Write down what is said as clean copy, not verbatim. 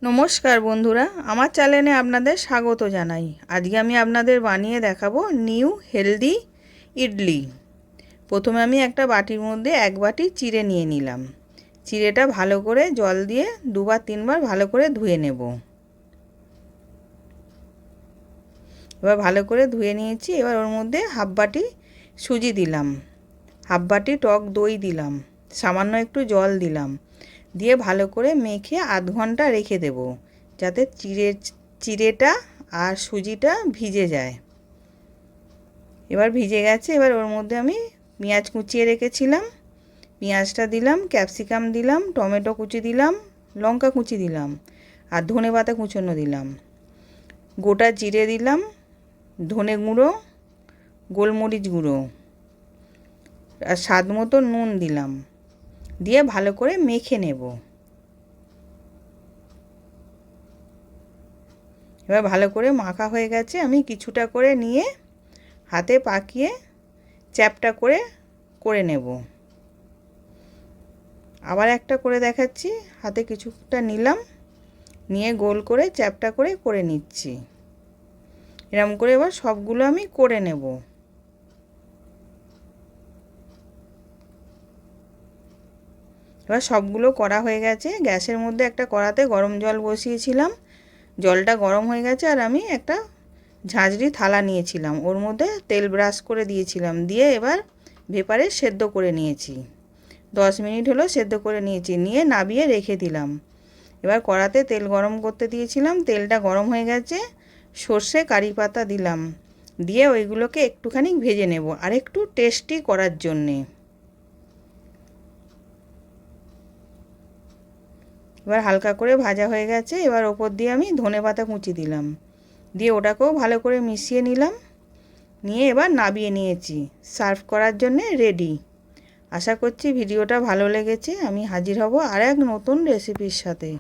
নমস্কার বন্ধুরা, আমার চ্যানেলে আপনাদের স্বাগত জানাই। আজকে আমি আপনাদের বানিয়ে দেখাবো নিউ হেলদি ইডলি। প্রথমে আমি একটা বাটির মধ্যে 1 বাটি চিড়ে নিয়ে নিলাম। চিড়েটা ভালো করে জল দিয়ে 2-3 বার ভালো করে ধুয়ে নেব। এবার ভালো করে ধুয়ে নিয়েছি। এবার ওর মধ্যে 1/2 বাটি সুজি দিলাম, 1/2 বাটি টক দই দিলাম, সামান্য একটু জল দিলাম, দিয়ে ভালো করে মেখে আধ ঘন্টা রেখে দেব, যাতে চিড়েটা আর সুজিটা ভিজে যায়। এবার ভিজে গেছে। এবার ওর মধ্যে আমি পেঁয়াজ কুচিয়ে রেখেছিলাম, পেঁয়াজটা দিলাম, ক্যাপসিকাম দিলাম, টমেটো কুচি দিলাম, লঙ্কা কুচি দিলাম, আর ধনেপাতা কুচোনো দিলাম, গোটা জিরে দিলাম, ধনে গুঁড়ো, গোলমরিচ গুঁড়ো, আর স্বাদ মতো নুন দিলাম, দিয়ে ভালো করে মেখে নেব। এবার ভালো করে মাখা হয়ে গেছে। আমি কিছুটা করে নিয়ে হাতে পাকিয়ে চ্যাপটা করে নেব। আবার একটা করে দেখাচ্ছি। হাতে কিছুটা নিলাম, নিয়ে গোল করে চ্যাপটা করে নিচ্ছি। এরকম করে এবার সবগুলো আমি করে নেব। এবার সবগুলো করা হয়ে গেছে। গ্যাসের মধ্যে একটা কড়াতে গরম জল বসিয়েছিলাম, জলটা গরম হয়ে গেছে। আর আমি একটা ঝাঁঝরি থালা নিয়েছিলাম, ওর মধ্যে তেল ব্রাশ করে দিয়েছিলাম, দিয়ে এবার ভেপারে সেদ্ধ করে নিয়েছি। 10 মিনিট হলো সেদ্ধ করে নিয়েছি, নিয়ে নাবিয়ে রেখে দিলাম। এবার কড়াতে তেল গরম করতে দিয়েছিলাম, তেলটা গরম হয়ে গেছে। সর্ষে কারি পাতা দিলাম, দিয়ে ওইগুলোকে একটুখানি ভেজে নেব আর একটু টেস্টি করার জন্যে। এবার হালকা করে ভাজা হয়ে গেছে। এবার ওপর দিয়ে আমি ধনেপাতা কুচি দিলাম, দিয়ে ওটাকেও ভালো করে মিশিয়ে নিলাম, নিয়ে এবার নাবিয়ে নিয়েছি। সার্ভ করার জন্যে রেডি। আশা করছি ভিডিওটা ভালো লেগেছে। আমি হাজির হব আর এক নতুন রেসিপির সাথে।